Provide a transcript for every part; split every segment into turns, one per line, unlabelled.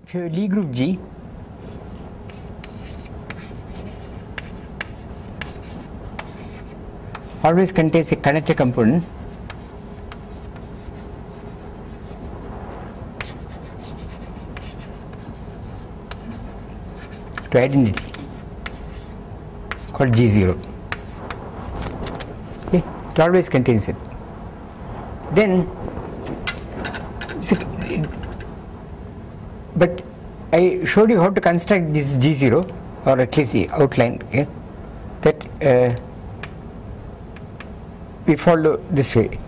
if you have Lie group G, always contains a connector component to identity called G0. Okay, it always contains it. Then, but I showed you how to construct this G0, or at least the outline. Okay, that we follow this way.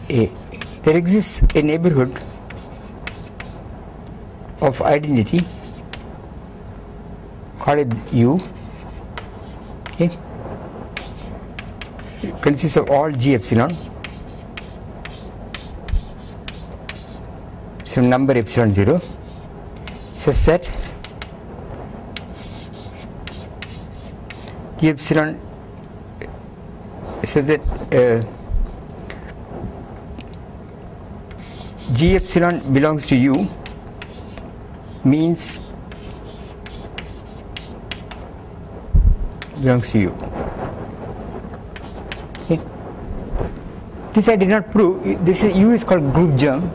A, there exists a neighborhood of identity call it U. Okay, it consists of all G epsilon, some number epsilon 0, such that G epsilon, so that G epsilon belongs to U means belongs to U. Okay. This I did not prove. This is U is called group germ.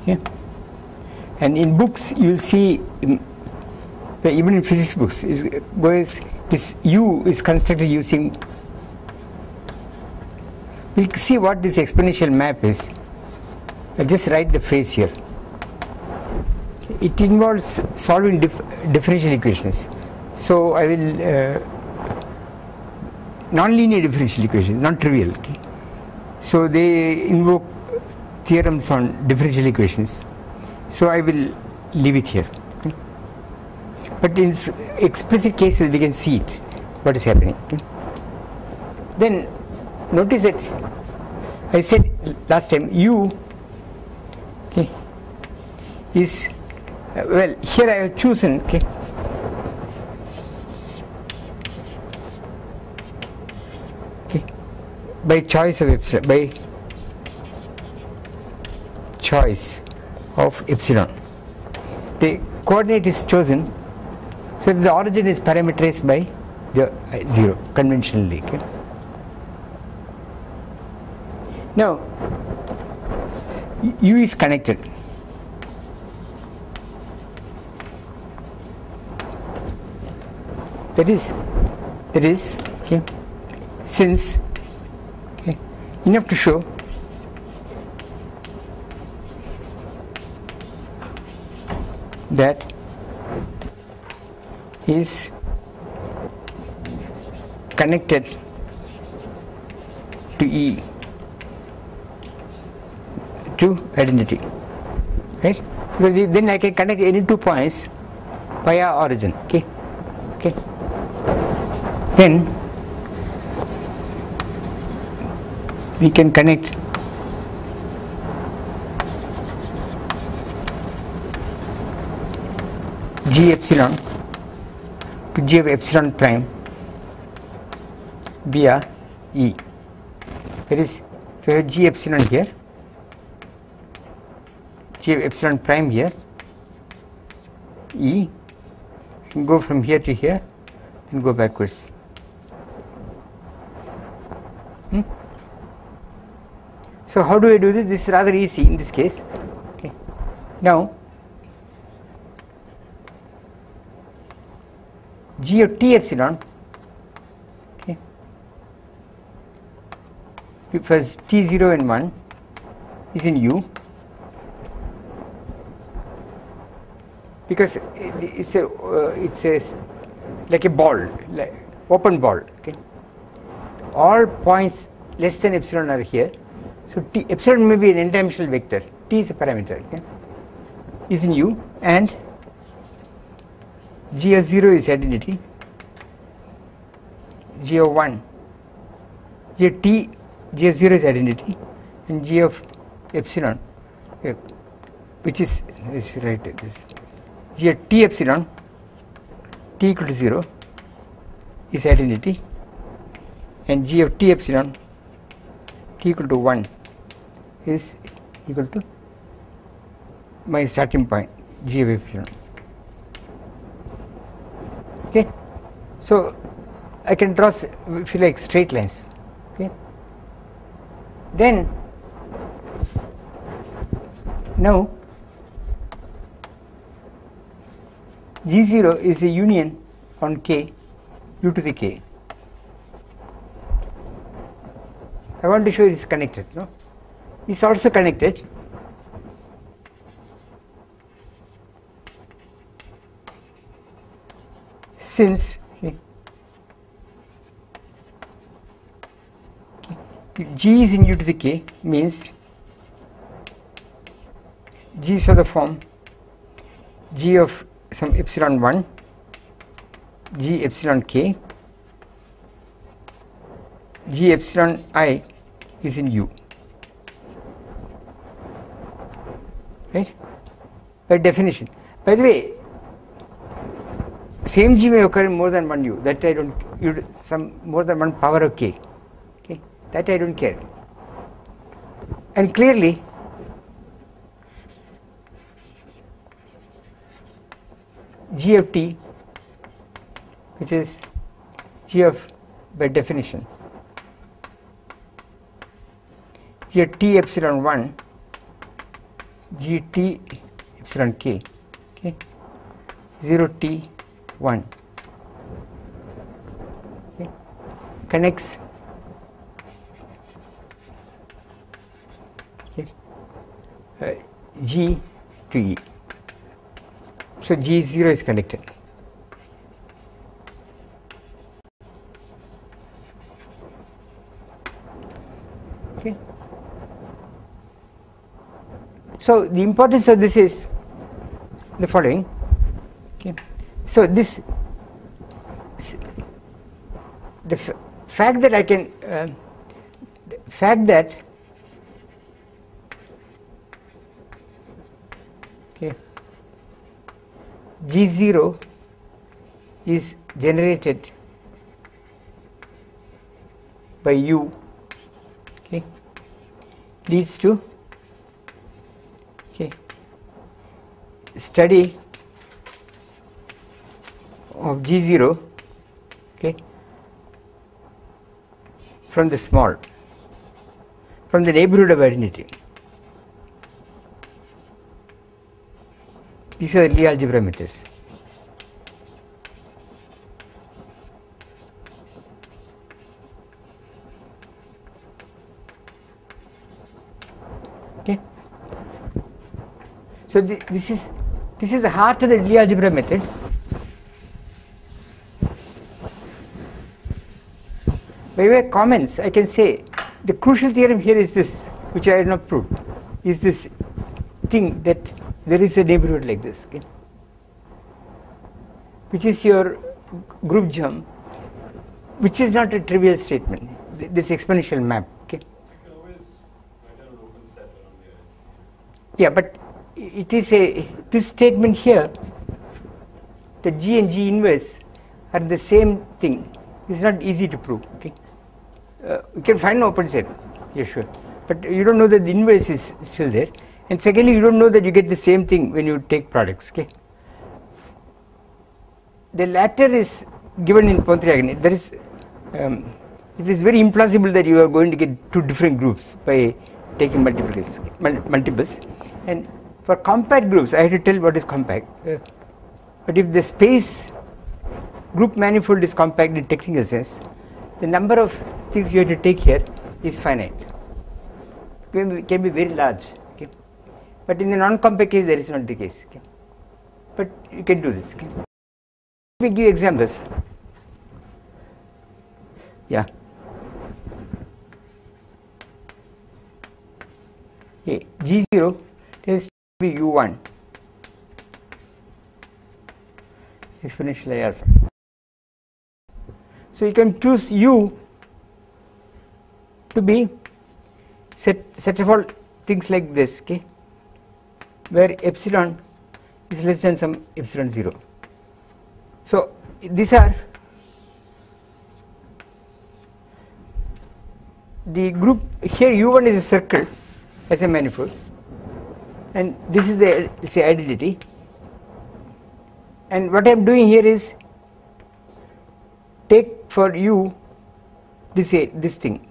Okay. And in books you will see, even in physics books, this U is constructed using. We'll see what this exponential map is. I'll just write the phrase here. It involves solving differential equations. So I will non-linear differential equations, non-trivial. Okay? So they invoke theorems on differential equations. So I will leave it here. Okay? But in explicit cases we can see it, what is happening. Okay? Then notice that I said last time U, okay, is well, here I have chosen, okay, by choice of epsilon, by choice of epsilon. The coordinate is chosen, so the origin is parameterized by the 0 conventionally. Okay. Now, U is connected. That is okay, since okay, enough to show that is connected to E, to identity, right? Because then I can connect any 2 points via origin. Okay. Okay. Then we can connect G epsilon to G of epsilon prime via E. That is, if I have G epsilon here, G of epsilon prime here, E can go from here to here and go backwards. So how do I do this? This is rather easy in this case. Okay. Now G of T epsilon, okay, because T0 and 1 is in U, because it's a like a ball, like open ball. Okay, all points less than epsilon are here. So T epsilon may be an n-dimensional vector. T is a parameter. Okay, is in U, and G of 0 is identity. G of 1, G of T, G of 0 is identity, and G of epsilon, which is, let's write this, G of T epsilon, T equal to 0 is identity, and G of T epsilon, t equal to 1 is equal to my starting point g of epsilon. Okay, so I can draw if you like straight lines. Okay, then now G0 is a union on k u to the k. I want to show it is connected. No, it's also connected since G is in u to the k means G is of the form G of some epsilon 1 G epsilon k G epsilon I is in u, right, by definition. By the way, same G may occur in more than one u, that I don't, some more than one power of k, okay, that I don't care. And clearly G of t, which is G of by definition G of t epsilon 1 G t epsilon k, okay, 0 t 1, okay, connects G to E. So G0 is connected. Okay. So the importance of this is the following. Okay. So this the fact that I can fact that okay, G0 is generated by U, okay, leads to okay, study of G0, okay, from the small, from the neighborhood of identity. These are the Lie algebra methods. Okay. So this is the heart of the Lie algebra method. By way of comments, I can say the crucial theorem here is this, which I have not proved, is this thing that there is a neighborhood like this, okay, which is your group germ, which is not a trivial statement, this exponential map. Okay.
You can always write an open set around the edge.
Yeah, but it is this statement here, the G and G inverse are the same thing. It's not easy to prove. Okay, you can find an open set, yeah, sure, but you don't know that the inverse is still there. And secondly, you don't know that you get the same thing when you take products. Okay, the latter is given in Pontryagin. There is, it is very implausible that you are going to get two different groups by taking multiples. And for compact groups, I have to tell what is compact. But if the space group manifold is compact in technical sense, the number of things you have to take here is finite. It can be very large. Okay, but in the non-compact case, that is not the case. Okay, but you can do this. Okay. Let me give examples. Yeah. Okay. G0 tends to be U1 exponential I alpha. So you can choose U to be set of all things like this, okay, where epsilon is less than some epsilon 0. So these are the group here U1 is a circle as a manifold, and this is the say identity, and what I am doing here is take for U this thing,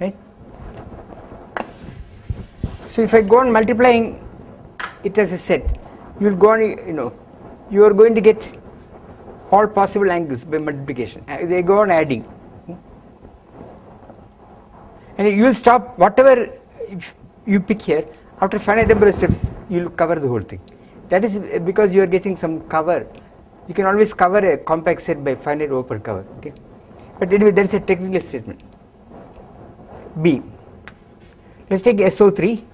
right. So if I go on multiplying it as a set, you will go on, you are going to get all possible angles by multiplication. They go on adding, and you will stop whatever if you pick here. After finite number of steps, you will cover the whole thing. That is because you are getting some cover. You can always cover a compact set by finite open cover. Okay, but anyway, that is a technical statement. B. Let's take SO3.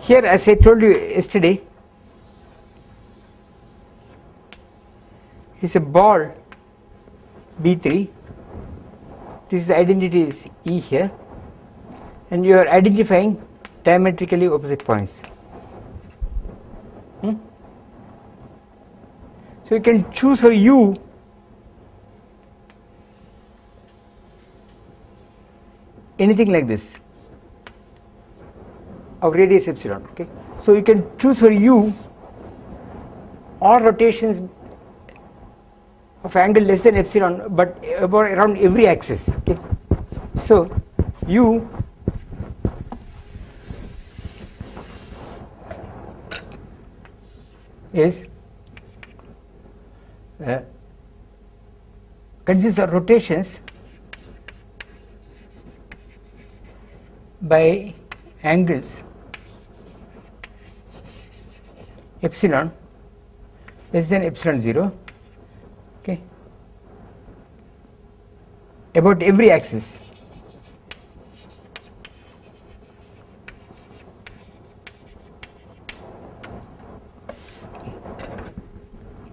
Here, as I told you yesterday, is a ball B3. This identity is E here, and you are identifying diametrically opposite points. So you can choose for U anything like this of radius epsilon. Okay, so you can choose for U all rotations of angle less than epsilon, but about around every axis. Okay, so U is consists of rotations by angles epsilon less than epsilon 0, okay, about every axis.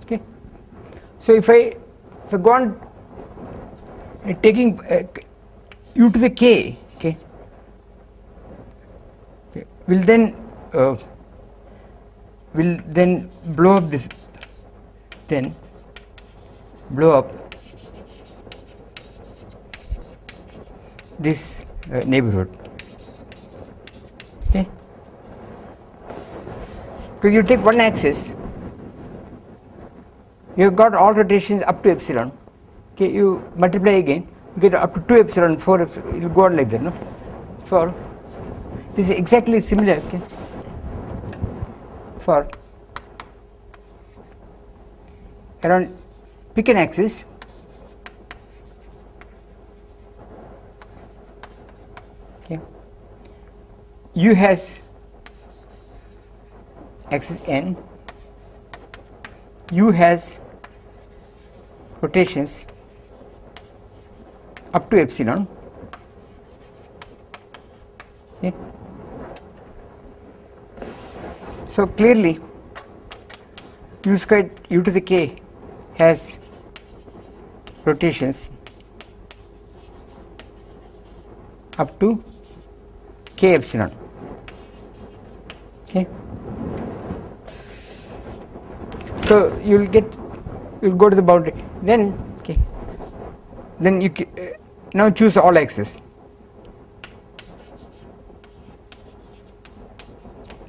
Okay, so if I go on taking u to the k, okay, will then blow up this, then blow up this neighborhood. Okay, because you take one axis, you have got all rotations up to epsilon. Okay, you multiply again, you get up to 2 epsilon, 4 epsilon, it will go on like that, no? For this is exactly similar, okay, for around pick an axis, okay, U has axis n, U has rotations up to epsilon, okay. So clearly u squared u to the k has rotations up to k epsilon, okay. So you will go to the boundary, then okay, then you now choose all axes.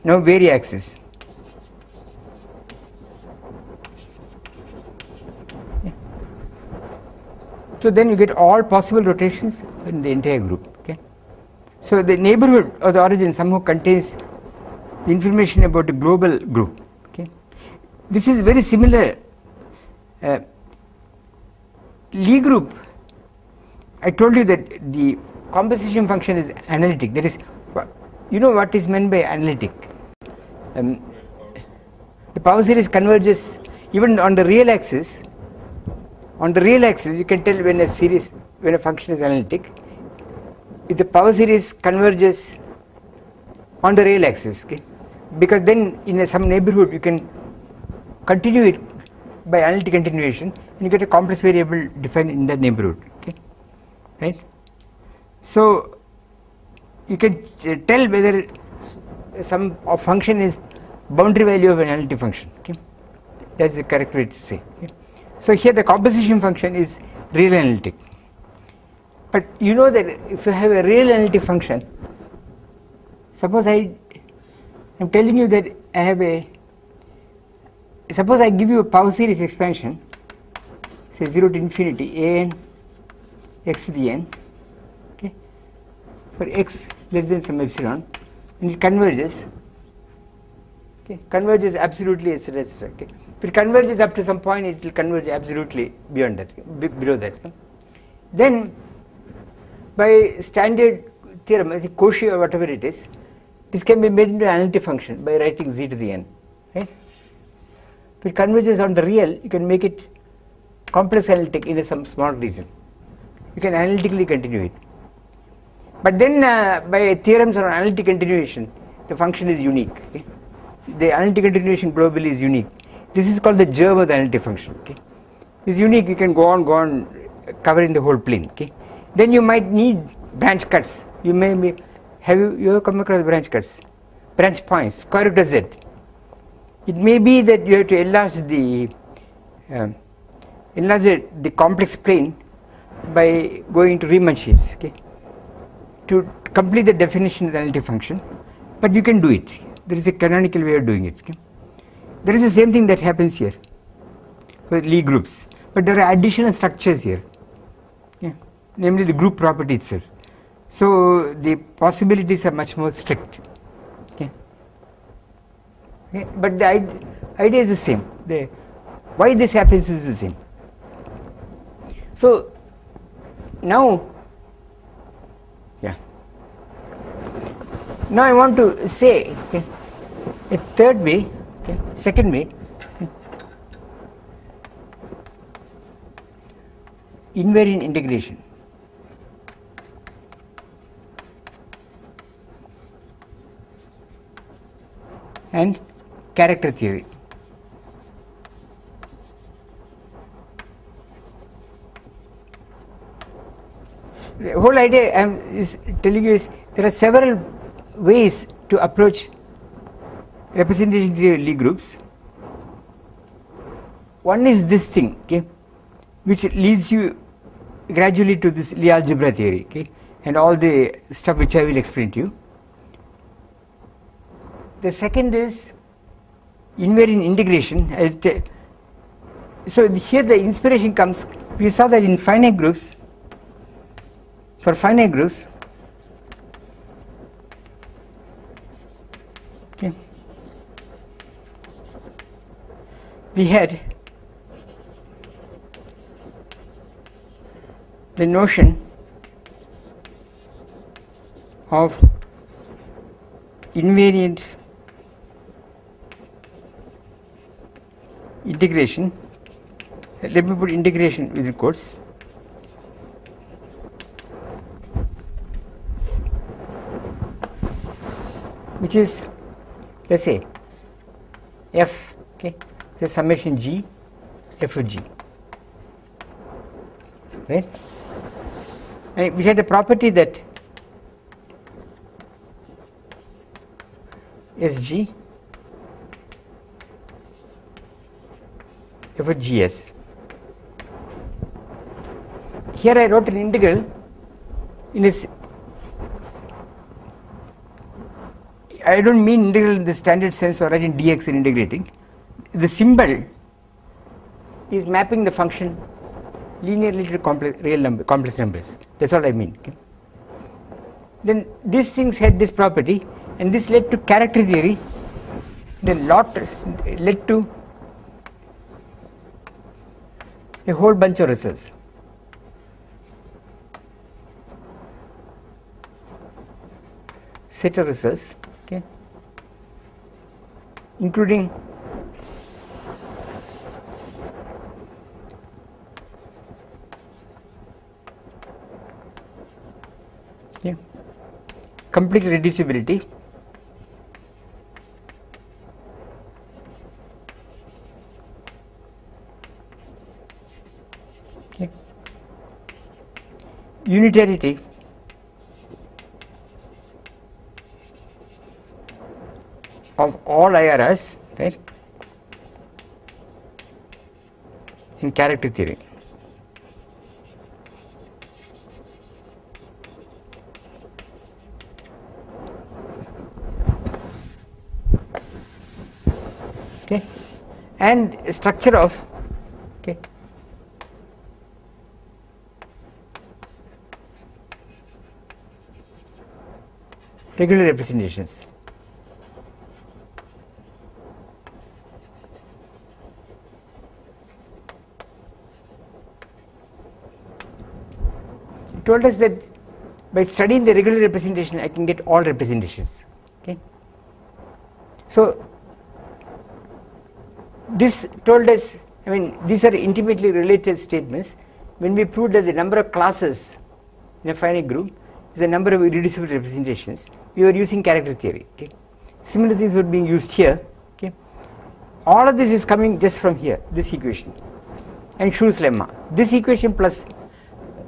Now vary axis. Yeah. So then you get all possible rotations in the entire group. Okay. So the neighborhood of the origin somehow contains the information about the global group. Okay. This is very similar. Lie group, I told you that the composition function is analytic. That is, you know what is meant by analytic. The power series converges even on the real axis. On the real axis, you can tell when a function is analytic, if the power series converges on the real axis, okay, because then in some neighborhood you can continue it by analytic continuation, and you get a complex variable defined in that neighborhood, okay, right. So you can tell whether some function is boundary value of an analytic function, okay. That's the correct way to say. Okay. So here the composition function is real analytic. But you know that if you have a real analytic function, suppose I'm telling you that I have suppose I give you a power series expansion, say 0 to infinity an x to the n, okay, for x less than some epsilon, and it converges, okay, converges absolutely, etc., etc. Okay. If it converges up to some point, it will converge absolutely beyond that, below that. Okay. Then by standard theorem, I think Cauchy or whatever it is, this can be made into an analytic function by writing z to the n. Right? If it converges on the real, you can make it complex analytic in some small region. You can analytically continue it. But then by theorems on analytic continuation, the function is unique. Okay? The analytic continuation globally is unique. This is called the germ of the analytic function. Okay? It's unique, you can go on covering the whole plane. Okay? Then you might need branch cuts. You may be, you have come across branch cuts, branch points, square root of z. It may be that you have to enlarge the complex plane by going to Riemann sheets, okay, to complete the definition of the analytic function. But you can do it. There is a canonical way of doing it. Okay. There is the same thing that happens here for Lie groups, but there are additional structures here. Namely the group property itself. So the possibilities are much more strict. Okay. Okay. But the idea is the same. Why this happens is the same. So now, now I want to say, okay, a third way, okay, second way, okay, invariant integration. And character theory. The whole idea I am telling you is there are several ways to approach representation theory of Lie groups. One is this thing, okay, which leads you gradually to this Lie algebra theory, okay, and all the stuff which I will explain to you. The second is invariant integration. So here the inspiration comes, we saw that in finite groups, for finite groups, okay, we had the notion of invariant integration. Let me put integration within quotes. Which is, let's say, f, okay, the summation g, f of g, right? And which had the property that Sg f of gs. Here I wrote an integral in this. I don't mean integral in the standard sense or writing dx and integrating. The symbol is mapping the function linearly to complex numbers. That's all I mean. Okay. Then these things had this property, and this led to character theory. Then led to a whole bunch of results. Set of results, okay, including complete reducibility, okay, unitarity, of all IRS, right, in character theory. Okay, and structure of, okay, regular representations. It told us that by studying the regular representation I can get all representations. Okay, so this told us, I mean, these are intimately related statements. When we proved that the number of classes in a finite group is the number of irreducible representations, we were using character theory. Okay, similar things were being used here. Okay, all of this is coming just from here, this equation and Schur's lemma. This equation plus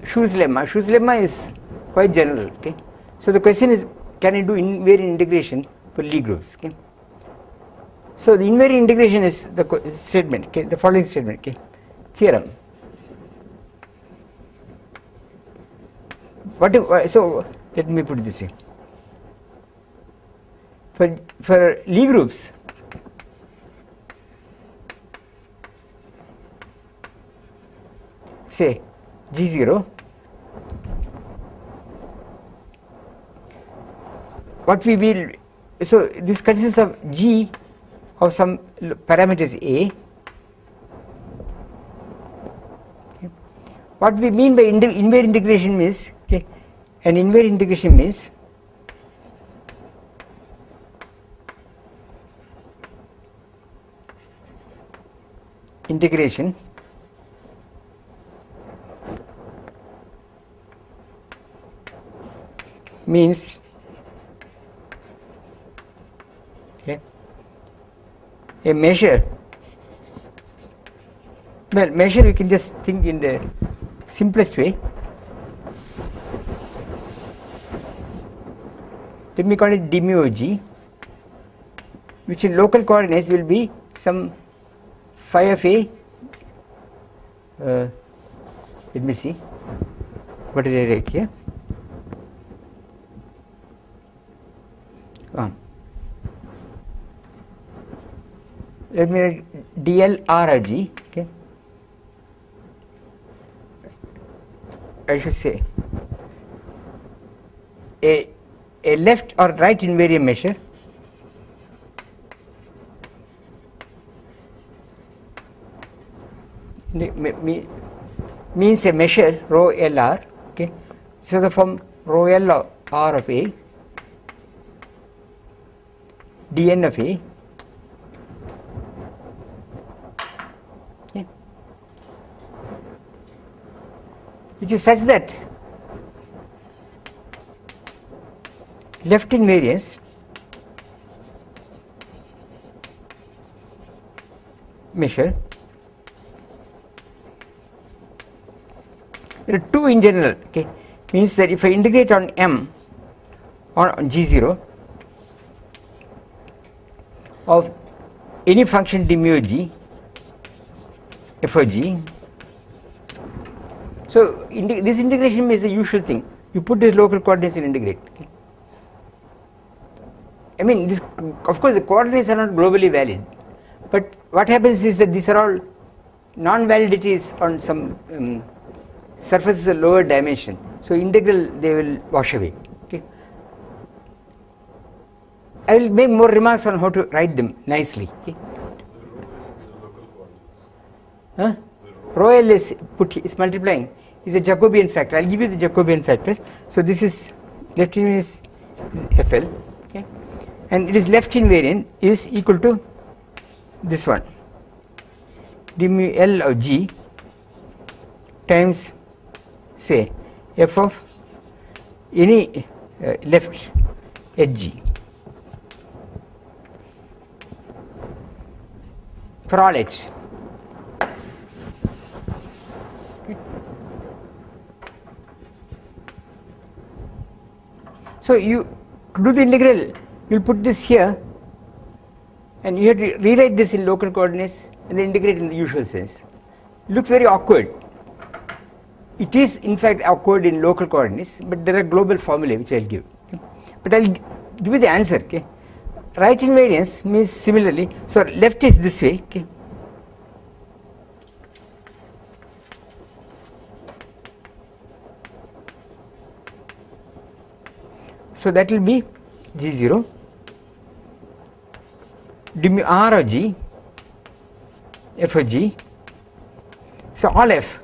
Schur's lemma. Schur's lemma is quite general. Okay, so the question is, can I do invariant integration for Lie groups? Okay. So the invariant integration is the statement, okay, the following statement, okay, theorem. What if, so let me put it this way. For Lie groups, say G0, what we will, so this consists of G of some parameters A. Okay. What we mean by invariant integration means, okay, an invariant integration means integration means, okay, a measure, well, measure you can just think in the simplest way. Let me call it d mu of G, which in local coordinates will be some phi of A. Let me see, what did I write here? Let me write dl r of G. Okay, I should say a left or right invariant measure means a measure rho Lr. Okay, so the form rho L R of A dn of A, okay, which is such that left invariance measure, there are two in general, okay, means that if I integrate on M on G0 of any function d mu G f of G, so this integration is the usual thing, you put this local coordinates and integrate. Okay. I mean, this, of course the coordinates are not globally valid, but what happens is that these are all non-validities on some surfaces of lower dimension, so integral they will wash away. Okay. I will make more remarks on how to write them nicely. Okay. Huh? Rho L is multiplying, is a Jacobian factor. I will give you the Jacobian factor. So this is left invariant is FL, okay, and it is left invariant is equal to this one d mu L of G times, say, f of any left at G for all H. Okay. So you to do the integral, you will put this here and you have to rewrite this in local coordinates and then integrate in the usual sense. looks very awkward. It is in fact awkward in local coordinates, but there are global formulae which I will give. Okay. But I will give you the answer. Okay. Right invariance means similarly. So left is this way. Okay. So that will be G0 d mu r of G f of G. So all f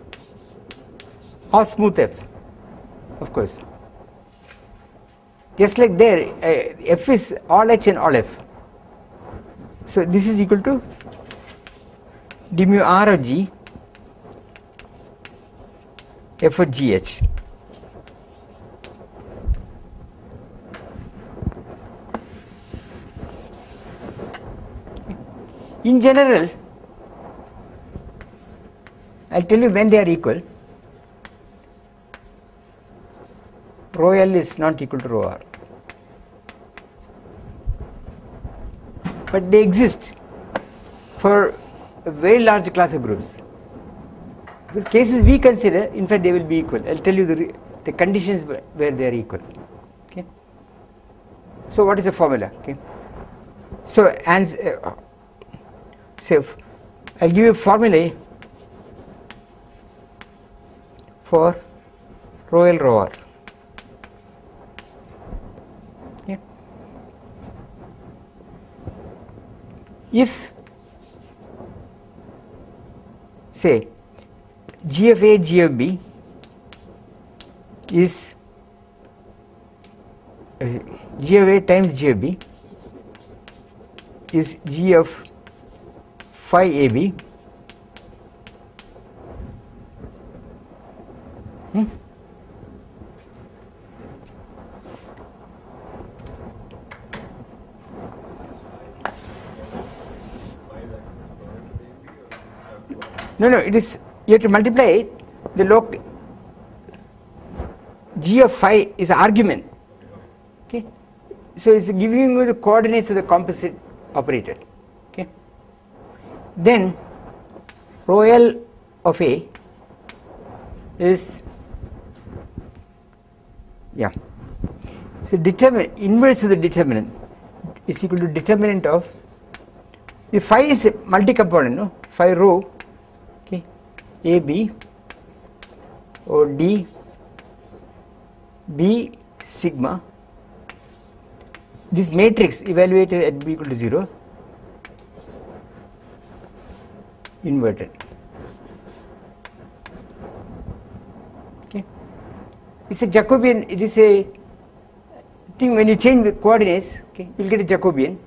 or smooth f, of course. Just like there, f is all h and all f. So this is equal to d mu r of G f of gh. In general, I will tell you when they are equal. Rho L is not equal to rho R, but they exist for a very large class of groups. The cases we consider, in fact, they will be equal. I will tell you the conditions where they are equal. Okay. So what is the formula? Okay. So I will give you a formula for rho L rho R. Okay. If say G of A G of B is G of A times G of B is G of phi AB, no, it is, you have to multiply it, the log G of phi is argument. Okay. So it's giving you the coordinates of the composite operator. Okay. Then rho L of A is, so inverse of the determinant is equal to determinant of, if phi is a multi-component, no, phi rho, okay, AB or D B sigma, this matrix evaluated at b equal to 0 inverted. Okay. It's a Jacobian, it is a thing when you change the coordinates, okay, you will get a Jacobian,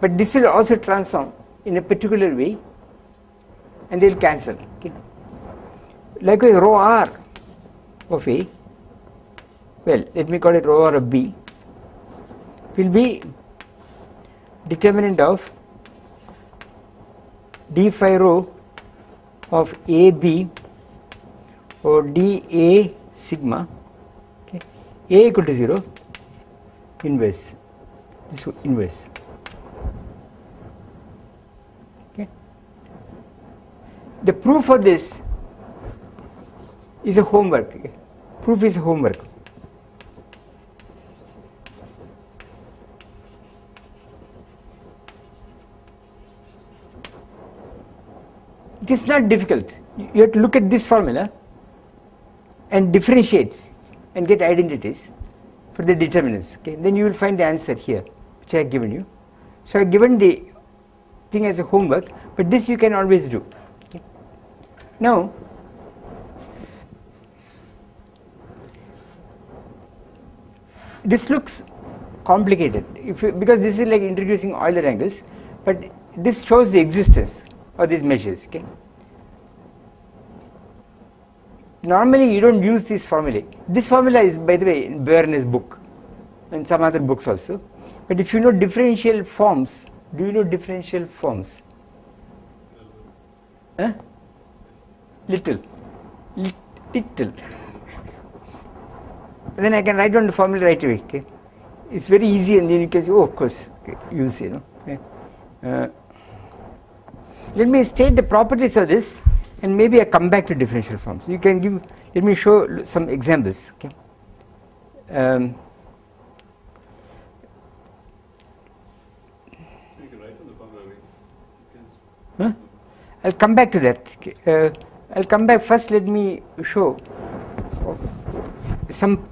but this will also transform in a particular way and they will cancel. Okay. Likewise rho R of A, well, let me call it rho R of B, will be determinant of d phi rho of AB or dA sigma, okay, A equal to 0 inverse, this inverse. Okay. The proof for this is a homework. Okay. Proof is a homework. It is not difficult. You have to look at this formula and differentiate and get identities for the determinants. Okay. Then you will find the answer here, which I have given you. So I have given the thing as a homework, but this you can always do. Okay. Now, this looks complicated because this is like introducing Euler angles, but this shows the existence of these measures. Okay. Normally you don't use this formula. This formula is, by the way, in Berner's book and some other books also. But if you know differential forms, do you know differential forms? Huh? Little. Then I can write down the formula right away. Okay. It's very easy, and then you can say, oh, of course, okay, use, you know. Okay. Let me state the properties of this and maybe I come back to differential forms. You can give, let me show some examples. Okay.
You can write on the formula.
Huh? I'll come back to that. I'll come back. First, let me show some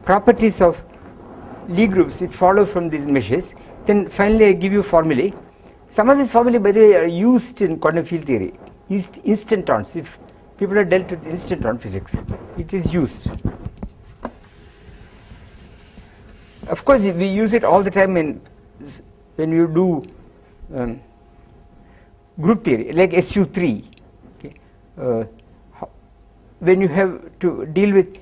properties of Lie groups which follow from these meshes. Then finally, I give you formulae. Some of these formulae, by the way, are used in quantum field theory. Instantons. If people have dealt with instanton physics, it is used. Of course, we use it all the time when you do group theory, like SU3. Okay. When you have to deal with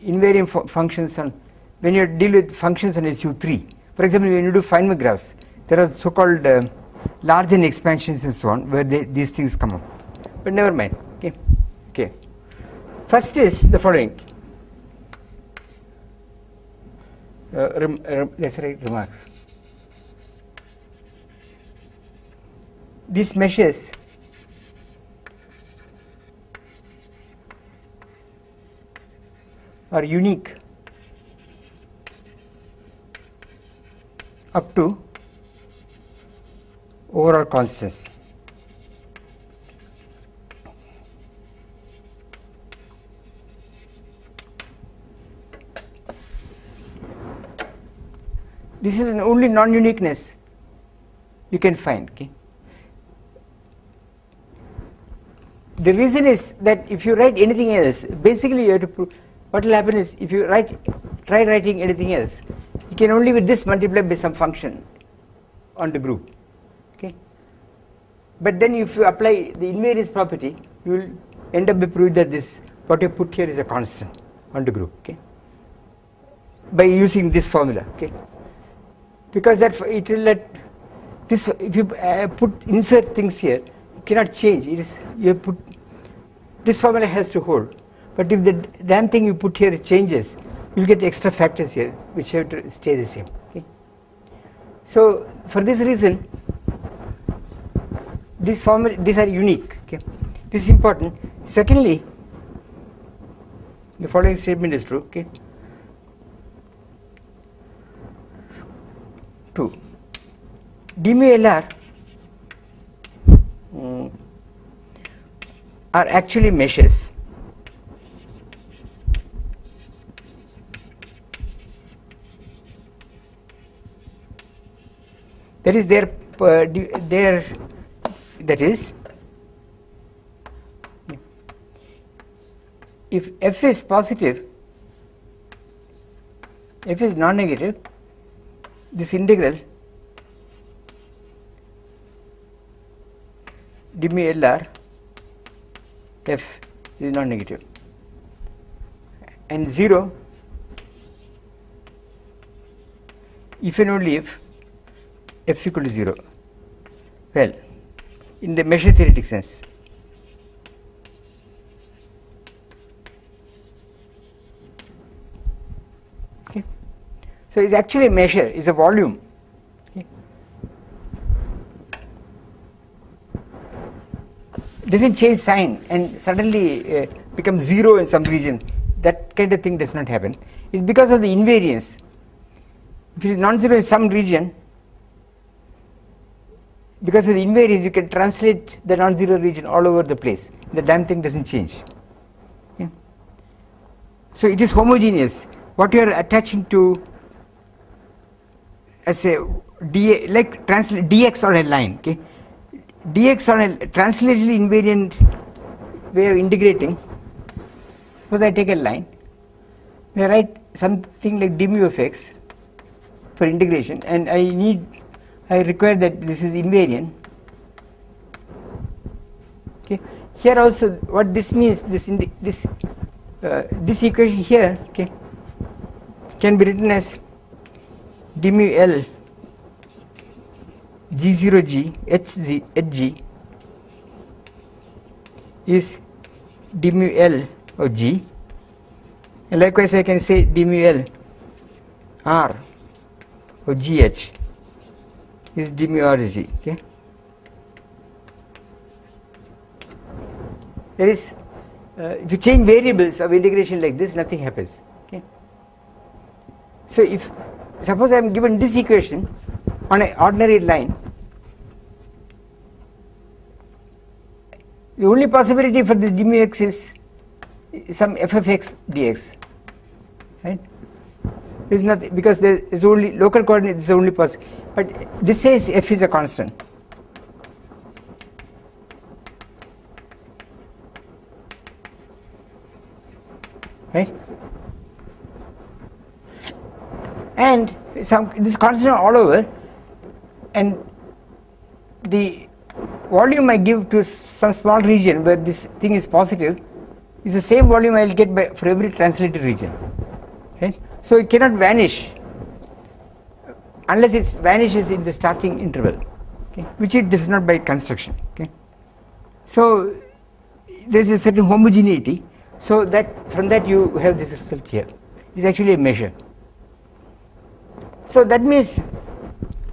invariant functions on, when you deal with functions on SU3. For example, when you do Feynman graphs, there are so-called large n expansions and so on, where these things come up. But never mind. Okay. Okay. First is the following. Let's write remarks. These meshes are unique up to overall constants. This is an only non-uniqueness you can find. Okay. The reason is that if you write anything else, basically you have to prove, what will happen is if you try writing anything else, you can only with this multiply by some function on the group. Okay. But then if you apply the invariance property, you will end up by proving that this what you put here is a constant on the group. Okay. By using this formula. Okay. Because that it will let this, if you insert things here, you cannot change. It is, you put this formula has to hold. But if the damn thing you put here changes, you will get extra factors here which have to stay the same. Okay. So for this reason, these are unique. Okay. This is important. Secondly, the following statement is true. Okay. 2. D mu LR are actually meshes. That is that is, if f is positive, f is non-negative, this integral d mu LR f is non-negative, and 0 if and only if f equal to 0. Well, in the measure theoretic sense, okay. So it's actually a measure, is a volume. Okay. Doesn't change sign and suddenly become 0 in some region. That kind of thing does not happen. It's because of the invariance. If it is non-zero in some region, because of the invariance, you can translate the non-zero region all over the place. The damn thing doesn't change. Yeah. So it is homogeneous. What you are attaching to as a dA, like translate dx on a line. Okay, dx on a translationally invariant way of integrating. Suppose I take a line, I write something like d mu of x for integration, and I require that this is invariant. Okay. Here also, what this means, this equation here, okay, can be written as d mu L G0G Hg is d mu L of G, and likewise I can say d mu L R of GH is d mu R G. Okay. There is, if you change variables of integration like this, nothing happens. Okay. So if suppose I am given this equation on an ordinary line, the only possibility for this d mu x is some f of x dx, right? There is nothing, because there is only local coordinate is only possible, but this says f is a constant. Right? And this constant all over, and the volume I give to some small region where this thing is positive is the same volume I will get for every translated region. Right? So it cannot vanish unless it vanishes in the starting interval, okay, which it does not by construction. Okay. So there is a certain homogeneity, so that from that you have this result here. It is actually a measure. So that means,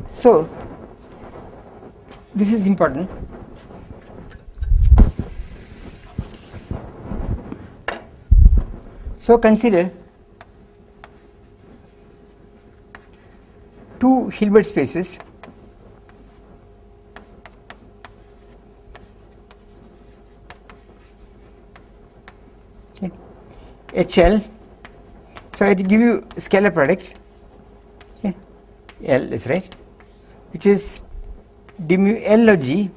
so this is important. So consider two Hilbert spaces okay. HL. So I have to give you scalar product, okay. L is right, which is d mu L of G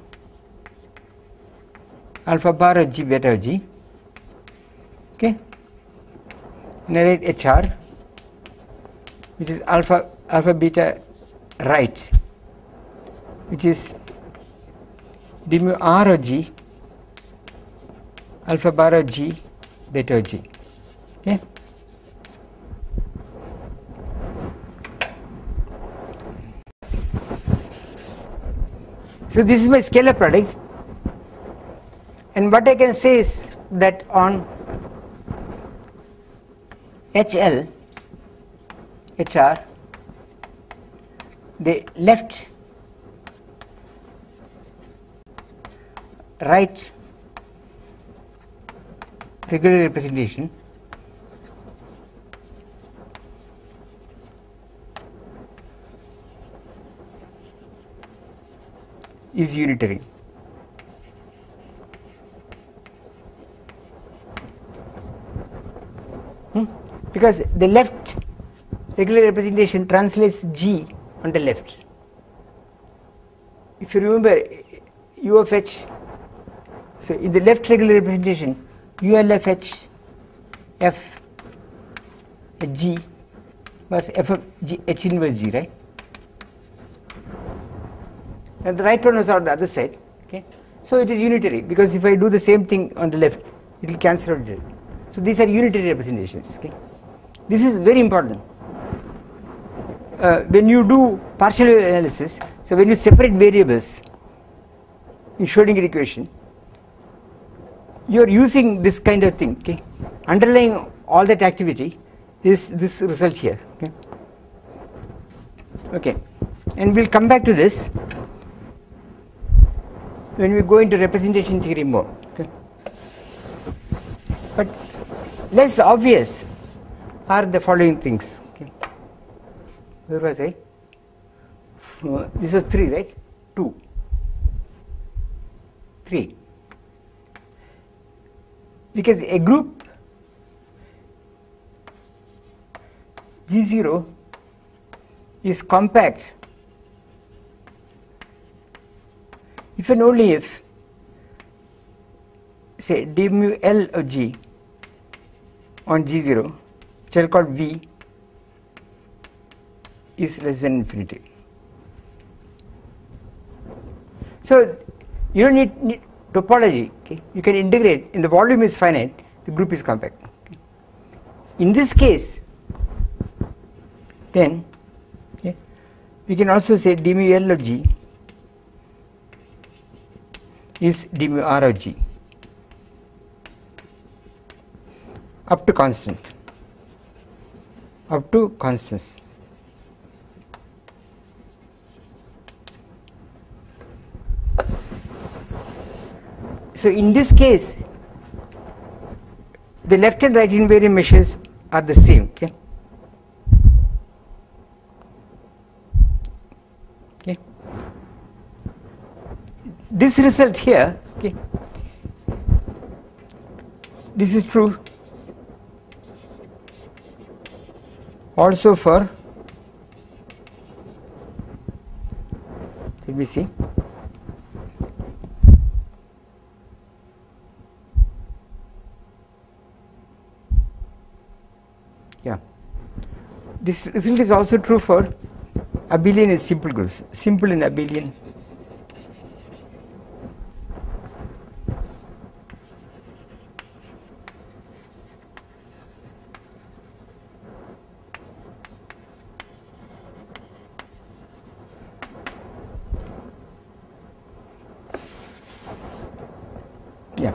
alpha bar of G beta of G, okay, and I write HR, which is alpha beta right, which is d mu R of G alpha bar of G beta of G, okay. So this is my scalar product, and what I can say is that on HL, HR, the left right regular representation is unitary. Because the left regular representation translates G on the left. If you remember U of H, so in the left regular representation UL of H F at G was F of G, H inverse G, right? And the right one was on the other side, okay. So it is unitary, because if I do the same thing on the left, it will cancel out it. So these are unitary representations, okay. This is very important. When you do partial analysis, so when you separate variables in Schrodinger equation, you are using this kind of thing, okay. Underlying all that activity is this result here, okay. Okay, and we'll come back to this when we go into representation theory more, okay. But less obvious are the following things, okay. Where was I? This was 3, right? 2, 3. Because a group G0 is compact if and only if, say, d mu L of G on G0, which I'll call V, is less than infinity. So you don't need topology, okay. You can integrate, and the volume is finite, the group is compact, okay. In this case, then, okay, we can also say d mu L of G is d mu R of G up to constant, up to constants. So in this case, the left and right invariant measures are the same. Okay. Okay. This result here, okay, this is true also for, let me see, yeah, this result is also true for abelian and simple groups, simple and abelian. Yeah.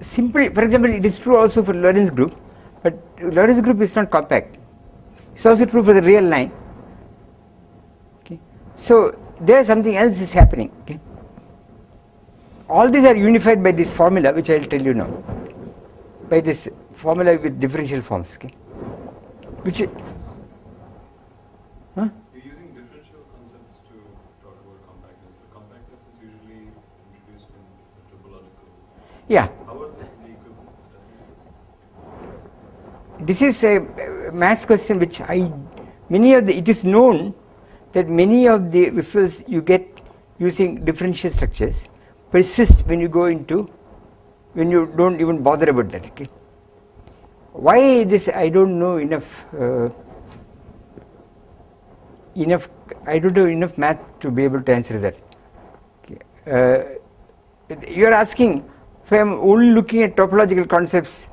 Simple, for example, it is true also for Lorentz group, but Lorentz group is not compact. It's also true for the real line. Okay. So there something else is happening. Okay. All these are unified by this formula, which I will tell you now. By this formula with differential forms. Okay. Which
You're using differential concepts to talk about compactness, but compactness is usually introduced in topological.
yeah.
How are the equivalent?
This is a maths question which it is known that many of the results you get using differential structures persist when you when you don't even bother about that. Okay. Why this, I don't know enough, I don't know enough math to be able to answer that. Okay. You are asking, if I am only looking at topological concepts,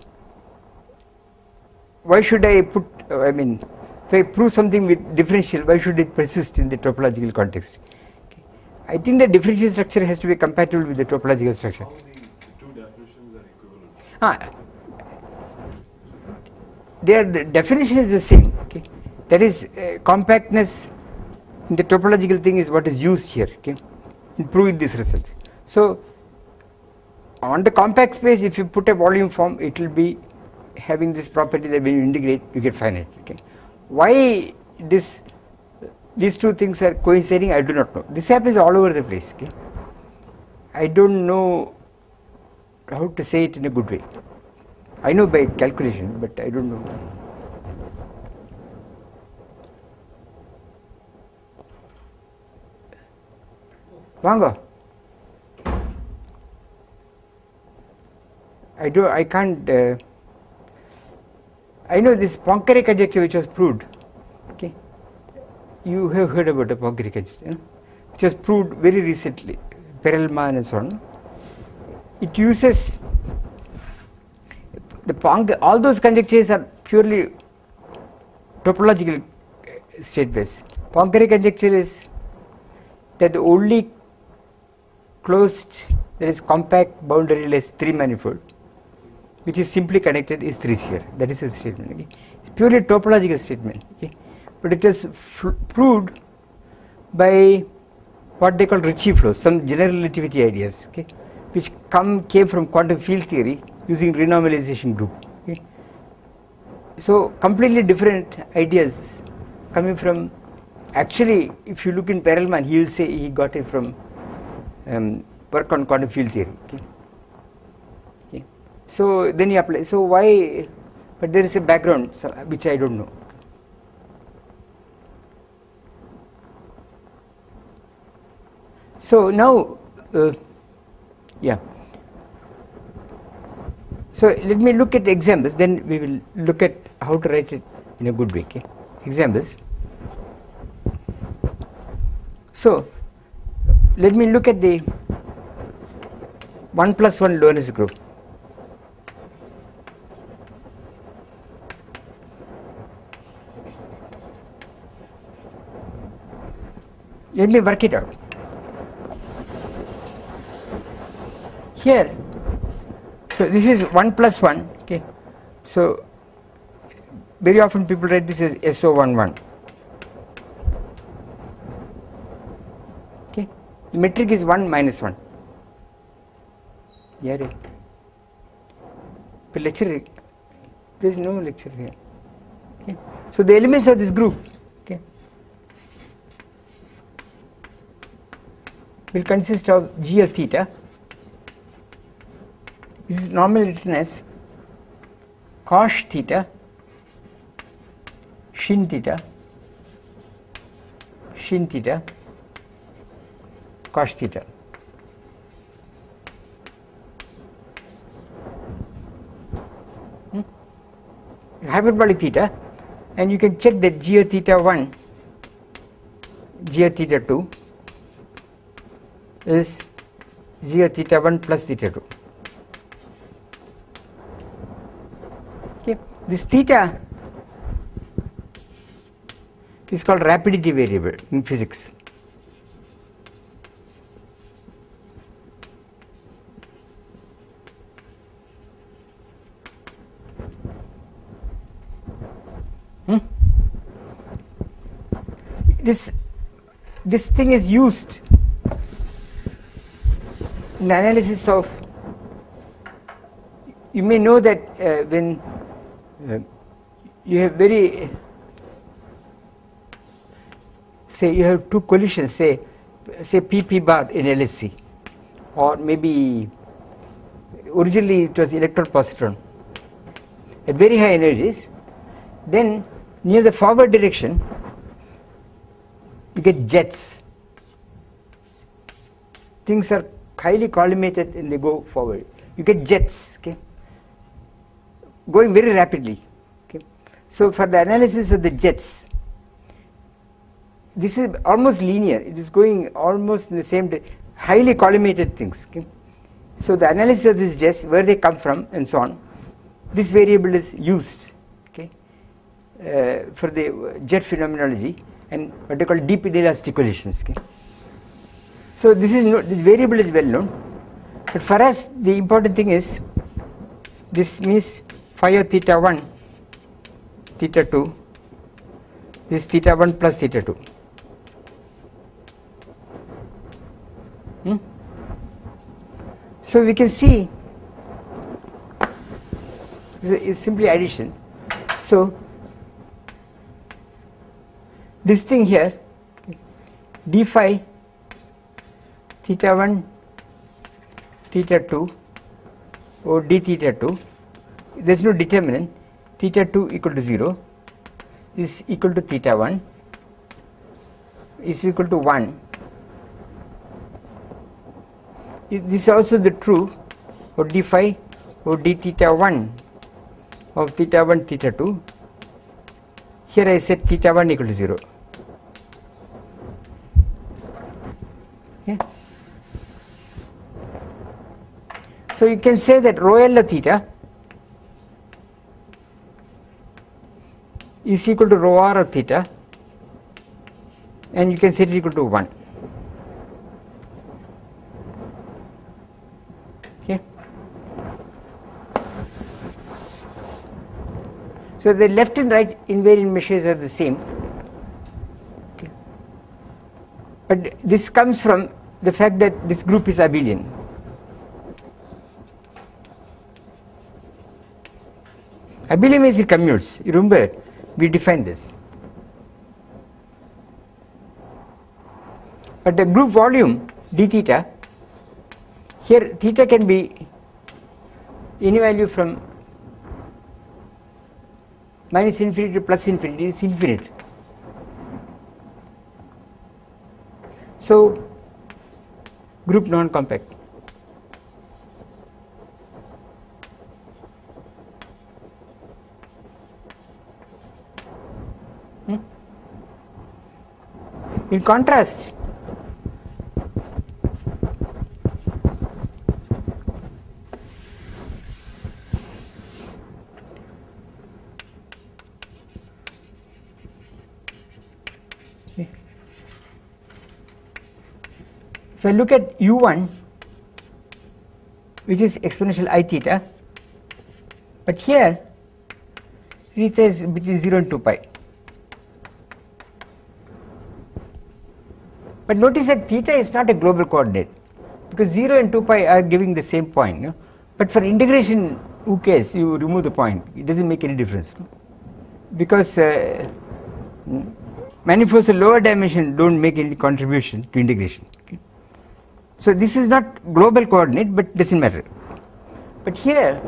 why should I put, if I prove something with differential, why should it persist in the topological context? Okay. I think the differential structure has to be compatible with the topological structure.
How the two definitions are equivalent?
The definition is the same. Okay. That is, compactness in the topological thing is what is used here, okay, in proving this result. So on the compact space, if you put a volume form, it will be having this property that when you integrate you get finite. Okay. Why these two things are coinciding, I do not know. This happens all over the place. Okay. I don't know how to say it in a good way. I know by calculation, but I don't know. Vanga. I can't. I know this Poincare conjecture which was proved. Okay, you have heard about the Poincare conjecture, which was proved very recently, Perelman and so on. It uses all those conjectures are purely topological state based. Poincare conjecture is that the only closed, that is compact boundaryless 3 manifold which is simply connected is 3 sphere. That is a statement. Okay. It's purely topological statement. Okay. But it is proved by what they call Ricci flows, some general relativity ideas, okay, which came from quantum field theory using renormalization group. Okay. So completely different ideas coming from, actually if you look in Perelman, he will say he got it from work on quantum field theory. Okay. Okay. So then he applies. So why? But there is a background which I don't know. So now, yeah. So let me look at examples. Then we will look at how to write it in a good way. Okay. Examples. So let me look at the 1+1 Lorentz group. Let me work it out. Here, so this is 1+1. Okay. So very often people write this as SO11. Okay. The metric is 1 minus 1. Yeah, right. The lecture, there is no lecture here. Okay. So the elements of this group, okay, will consist of g of theta. This is normally written as cos theta, shin theta, shin theta, cos theta. Hyperbolic theta, and you can check that g of theta 1, g of theta 2 is g of theta 1 plus theta 2. Okay. This theta is called rapidity variable in physics. This thing is used in the analysis of, you may know that when you have say you have two collisions, say PP bar in LHC, or maybe originally it was electron positron at very high energies, then near the forward direction you get jets. Things are highly collimated and they go forward. You get jets, okay, going very rapidly. Okay. So for the analysis of the jets, this is almost linear. It is going almost in the same highly collimated things. Okay. So the analysis of these jets, where they come from, and so on, this variable is used, okay, for the jet phenomenology and what they call deep inelastic collisions. Okay. So this variable is well known, but for us the important thing is this means phi of theta 1, theta 2, this theta 1 plus theta 2. So we can see this is simply addition. So this thing here, d phi theta 1 theta 2 or d theta 2, there is no determinant, theta 2 equal to 0 is equal to theta 1 is equal to 1. This is also the true for d phi or d theta 1 of theta 1 theta 2. Here I said theta 1 equal to 0. Okay. So you can say that rho L of theta is equal to rho R of theta, and you can set it equal to 1. Okay. So the left and right invariant measures are the same. Okay. But this comes from the fact that this group is abelian. Abelian means it commutes. You remember, we defined this. But the group volume d theta, here theta can be any value from minus infinity to plus infinity, is infinite. So group non-compact. In contrast, if I look at u1, which is exponential I theta, but here theta is between 0 and 2 pi. But notice that theta is not a global coordinate, because 0 and 2 pi are giving the same point. No? But for integration who cares? You remove the point. It doesn't make any difference because manifolds of lower dimension don't make any contribution to integration. Okay? So this is not global coordinate, but doesn't matter. But here,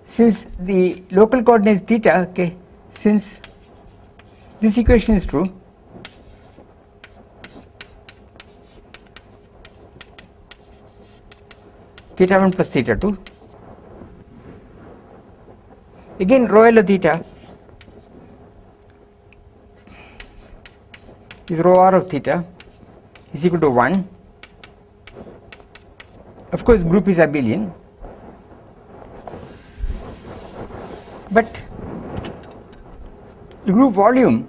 since the local coordinate is theta, okay, since this equation is true, theta 1 plus theta 2, again rho L of theta is rho r of theta is equal to 1. Of course group is abelian, but the group volume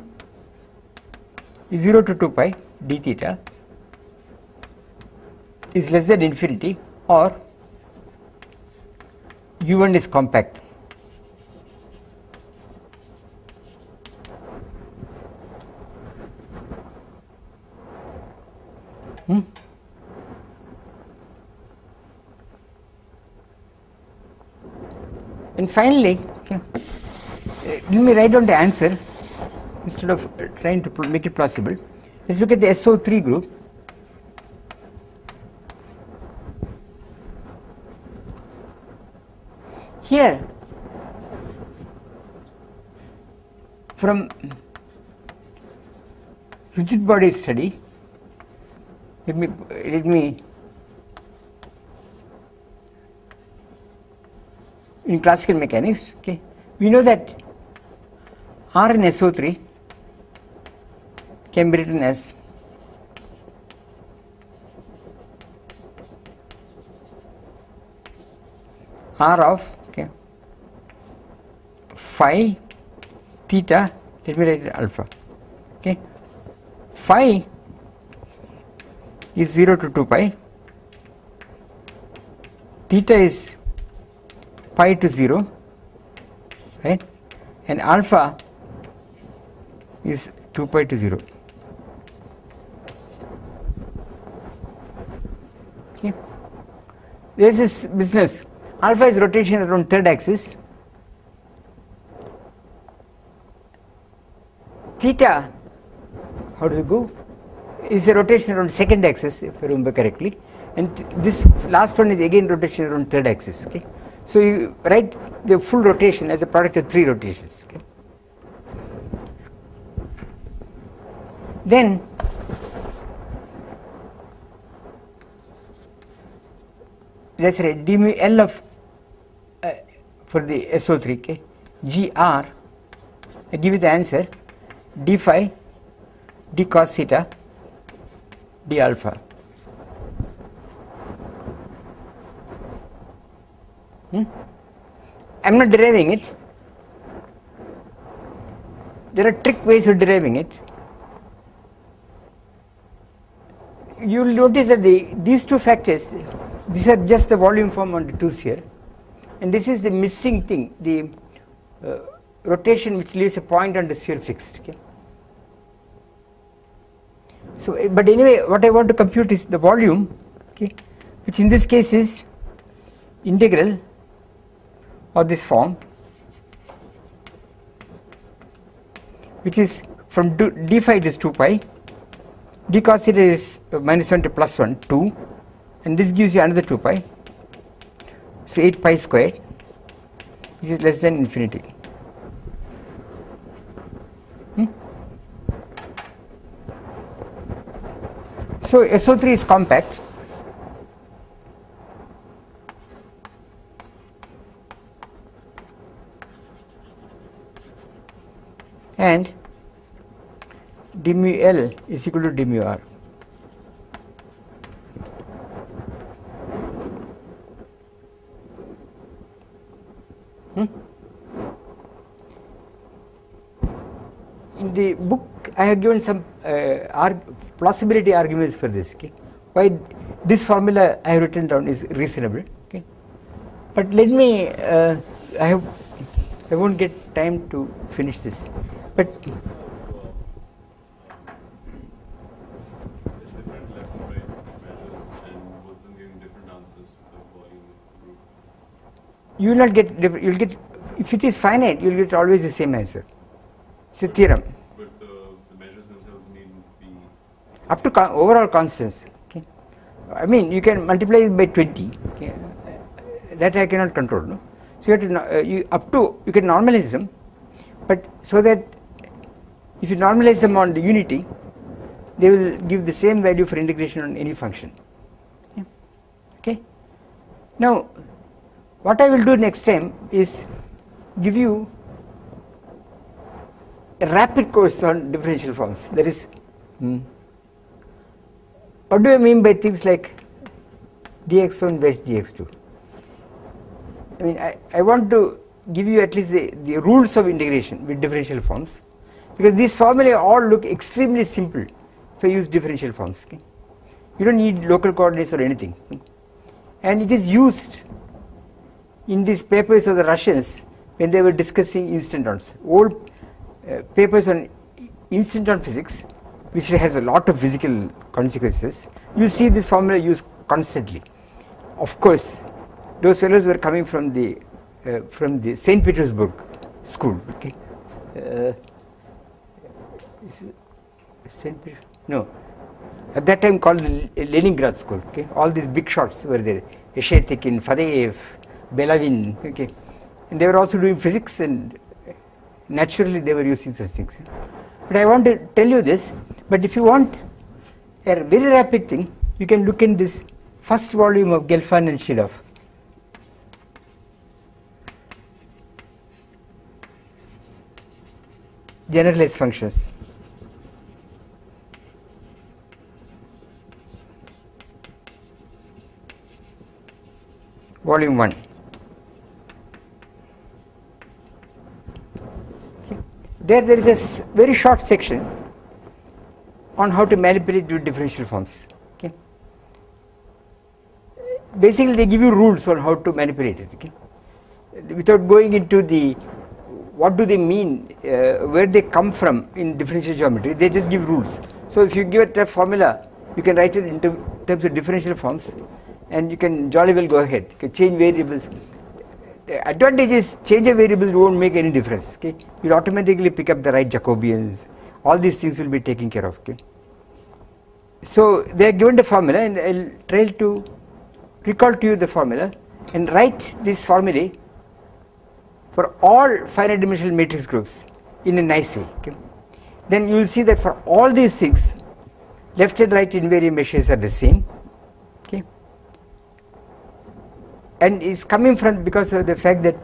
is 0 to 2 pi d theta is less than infinity, or U1 is compact. And finally, okay, let me write down the answer instead of trying to make it plausible. Let's look at the SO3 group. Here, from rigid body study, let me in classical mechanics, okay, we know that R in SO3 can be written as R of, okay, phi theta, let me write it alpha, okay, phi is 0 to 2 pi, theta is pi to 0, right, and alpha is 2 pi to 0. Okay. There is this business. Alpha is rotation around third axis. Theta, how does it go? Is a rotation around second axis, if I remember correctly, and this last one is again rotation around third axis. Okay. So you write the full rotation as a product of 3 rotations. Okay. Then let's write d mu L of for the SO3, okay, Gr, I give you the answer, d phi d cos theta d alpha. I am not deriving it. There are trick ways of deriving it. You will notice that these two factors, these are just the volume form on the 2 sphere, and this is the missing thing, the rotation which leaves a point on the sphere fixed. Okay. So, but anyway, what I want to compute is the volume, okay, which in this case is integral of this form, which is from d phi it is 2 pi, d cos theta is minus 1 to plus 1, 2, and this gives you another 2 pi, so 8 pi squared, which is less than infinity. So SO3 is compact, and d mu L is equal to d mu R. In the book I have given some plausibility arguments for this. Okay. Why this formula I have written down is reasonable. Okay. But let me I won't get time to finish this. But
There's different left and right measures, and both of them giving different answers for the volume of the group.
you will not get, you will get, if it is finite, you will get always the same answer. It's a theorem.
But the measures themselves need be
Up to overall constants. Okay. I mean, you can multiply it by 20. Okay. That I cannot control. No? So you have to, you can normalize them, but so that if you normalize them on the unity, they will give the same value for integration on any function. Yeah. Okay. Now, what I will do next time is give you a rapid course on differential forms. That is, what do I mean by things like dx1 best dx2? I mean, I want to give you at least the rules of integration with differential forms, because these formulae all look extremely simple if I use differential forms. Okay? You don't need local coordinates or anything, and it is used in these papers of the Russians when they were discussing instantons. Old papers on instanton physics, which has a lot of physical consequences, you see this formula used constantly. Of course, those fellows were coming from the St. Petersburg school. Okay, St. Peter, no, at that time called Leningrad school. Okay, all these big shots were there. Eshetikhin, Fadeev, Belavin. Okay, and they were also doing physics, and naturally they were using such things. But I want to tell you this. But if you want a very rapid thing, you can look in this first volume of Gelfand and Shidov. Generalized functions. Volume 1. There is a very short section on how to manipulate with differential forms. Okay. Basically, they give you rules on how to manipulate it. Okay. Without going into the what do they mean, where they come from in differential geometry, they just give rules. So if you give a formula, you can write it in terms of differential forms, and you can jolly well go ahead. You can change variables. The advantage is change of variables won't make any difference. Okay, you automatically pick up the right Jacobians. All these things will be taken care of. Okay. So they are given the formula, and I'll try to recall to you the formula and write this formulae for all finite dimensional matrix groups in a nice way. Okay. Then you will see that for all these things, left and right invariant measures are the same. Okay. And it's coming from because of the fact that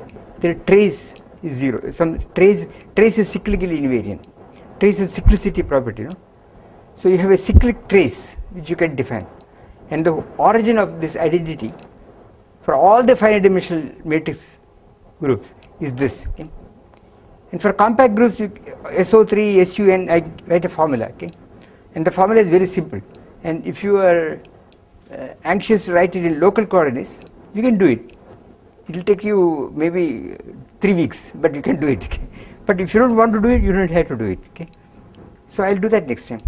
the trace is 0. Some trace is cyclically invariant. Trace is cyclicity property. No? So you have a cyclic trace which you can define, and the origin of this identity for all the finite dimensional matrix groups is this. Okay? And for compact groups, SO3, SUN, I write a formula. Okay? And the formula is very simple. And if you are anxious to write it in local coordinates, you can do it. It will take you maybe 3 weeks, but you can do it. Okay? But if you don't want to do it, you don't have to do it. Okay? So I will do that next time.